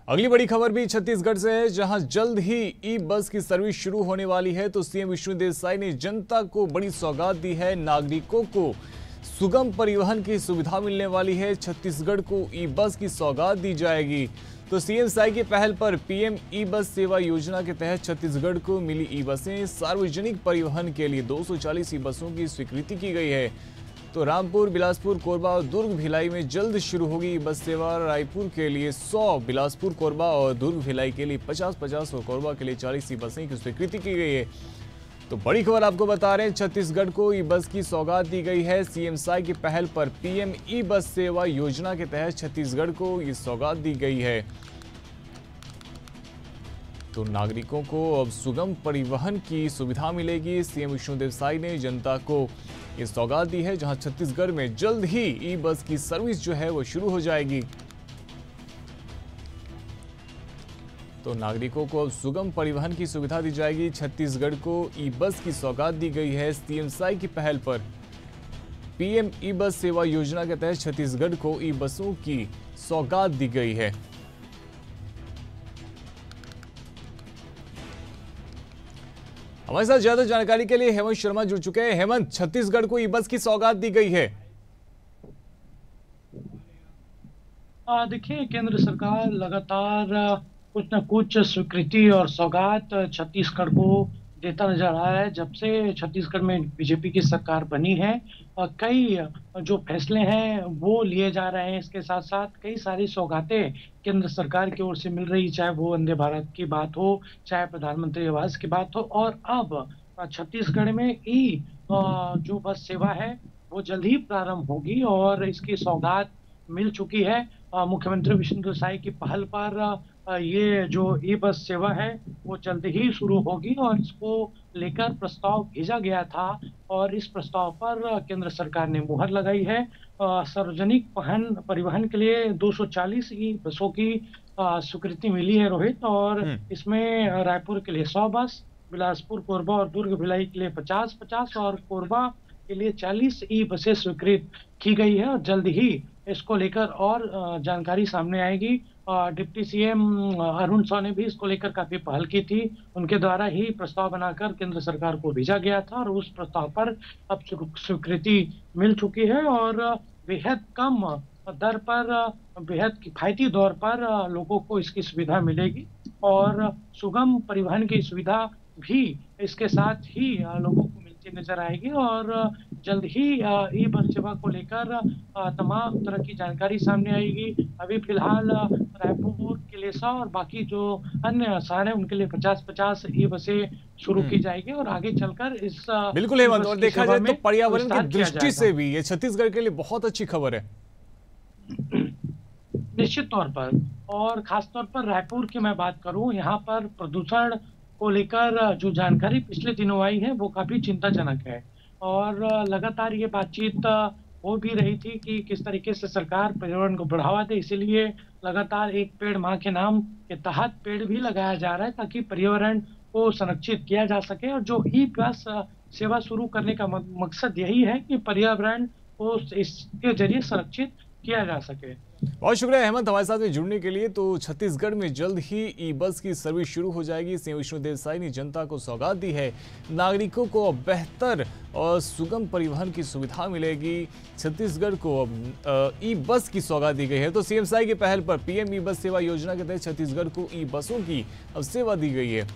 अगली बड़ी खबर भी छत्तीसगढ़ से है, जहां जल्द ही ई बस की सर्विस शुरू होने वाली है। तो सीएम विष्णुदेव साय ने जनता को बड़ी सौगात दी है। नागरिकों को सुगम परिवहन की सुविधा मिलने वाली है। छत्तीसगढ़ को ई बस की सौगात दी जाएगी। तो सीएम साय की पहल पर पीएम ई बस सेवा योजना के तहत छत्तीसगढ़ को मिली ई बसें। सार्वजनिक परिवहन के लिए 240 ई बसों की स्वीकृति की गई है। तो रामपुर, बिलासपुर, कोरबा और दुर्ग, भिलाई में जल्द शुरू होगी बस सेवा। रायपुर के लिए 100, बिलासपुर, कोरबा और दुर्ग, भिलाई के लिए 50-50 और कोरबा के लिए 40 बसें की स्वीकृति की गई है। तो बड़ी खबर आपको बता रहे हैं, छत्तीसगढ़ को ई बस की सौगात दी गई है। सीएम साय की पहल पर पीएम ई बस सेवा योजना के तहत छत्तीसगढ़ को ये सौगात दी गई है। तो नागरिकों को अब सुगम परिवहन की सुविधा मिलेगी। सीएम विष्णुदेव साय ने जनता को ये सौगात दी है, जहां छत्तीसगढ़ में जल्द ही ई बस की सर्विस जो है वो शुरू हो जाएगी। तो नागरिकों को अब सुगम परिवहन की सुविधा दी जाएगी। छत्तीसगढ़ को ई बस की सौगात दी गई है। सीएम साय की पहल पर पीएम ई बस सेवा योजना के तहत छत्तीसगढ़ को ई बसों की सौगात दी गई है। हमारे साथ ज्यादा जानकारी के लिए हेमंत शर्मा जुड़ चुके हैं। हेमंत, छत्तीसगढ़ को ई बस की सौगात दी गई है। देखिए, केंद्र सरकार लगातार कुछ न कुछ स्वीकृति और सौगात छत्तीसगढ़ को देता नजर आ रहा है। जब से छत्तीसगढ़ में बीजेपी की सरकार बनी है, कई जो फैसले हैं वो लिए जा रहे हैं। इसके साथ साथ कई सारी सौगातें केंद्र सरकार की ओर से मिल रही, चाहे वो वंदे भारत की बात हो, चाहे प्रधानमंत्री आवास की बात हो। और अब छत्तीसगढ़ में ई जो बस सेवा है वो जल्द ही प्रारंभ होगी और इसकी सौगात मिल चुकी है। मुख्यमंत्री विष्णुदेव साय की पहल पर ये जो ई बस सेवा है वो जल्द ही शुरू होगी और इसको लेकर प्रस्ताव भेजा गया था और इस प्रस्ताव पर केंद्र सरकार ने मुहर लगाई है। सार्वजनिक परिवहन के लिए 240 ई बसों की स्वीकृति मिली है रोहित, और इसमें रायपुर के लिए 100 बस, बिलासपुर, कोरबा और दुर्ग, भिलाई के लिए 50-50 और कोरबा के लिए 40 ई बसें स्वीकृत की गई है। और जल्द ही इसको लेकर और जानकारी सामने आएगी। डिप्टी सीएम अरुण साव ने भी इसको लेकर काफी पहल की थी। उनके द्वारा ही प्रस्ताव बनाकर केंद्र सरकार को भेजा गया था और उस प्रस्ताव पर अब स्वीकृति मिल चुकी है और बेहद कम दर पर, बेहद किफायती दर पर लोगों को इसकी सुविधा मिलेगी और सुगम परिवहन की सुविधा भी इसके साथ ही लोगों को नजर आएगी। और जल्द ही ई बस सेवा को लेकर तमाम तरह की जानकारी सामने आएगी। अभी फिलहाल रायपुर के लिए 100 और बाकी जो अन्य शहर है उनके लिए 50-50 ई बसें शुरू की जाएगी और आगे चलकर इस बिल्कुल हेमंत, और देखा जाए तो पर्यावरण की दृष्टि से भी ये छत्तीसगढ़ के लिए बहुत अच्छी खबर है। निश्चित तौर पर, और खासतौर पर रायपुर की मैं बात करूं, यहाँ पर प्रदूषण को लेकर जो जानकारी पिछले दिनों आई है वो काफी चिंताजनक है और लगातार ये बातचीत हो भी रही थी कि किस तरीके से सरकार पर्यावरण को बढ़ावा दे। इसीलिए लगातार एक पेड़ मां के नाम के तहत पेड़ भी लगाया जा रहा है ताकि पर्यावरण को संरक्षित किया जा सके। और जो ई बस सेवा शुरू करने का मकसद यही है कि पर्यावरण को इसके जरिए संरक्षित किया जा सके। बहुत शुक्रिया हेमंत हमारे साथ में जुड़ने के लिए। तो छत्तीसगढ़ में जल्द ही ई बस की सर्विस शुरू हो जाएगी। सीएम विष्णुदेव साय ने जनता को सौगात दी है। नागरिकों को बेहतर और सुगम परिवहन की सुविधा मिलेगी। छत्तीसगढ़ को अब ई बस की सौगात दी गई है। तो सीएम साय की पहल पर पीएम ई बस सेवा योजना के तहत छत्तीसगढ़ को ई बसों की अब सेवा दी गई है।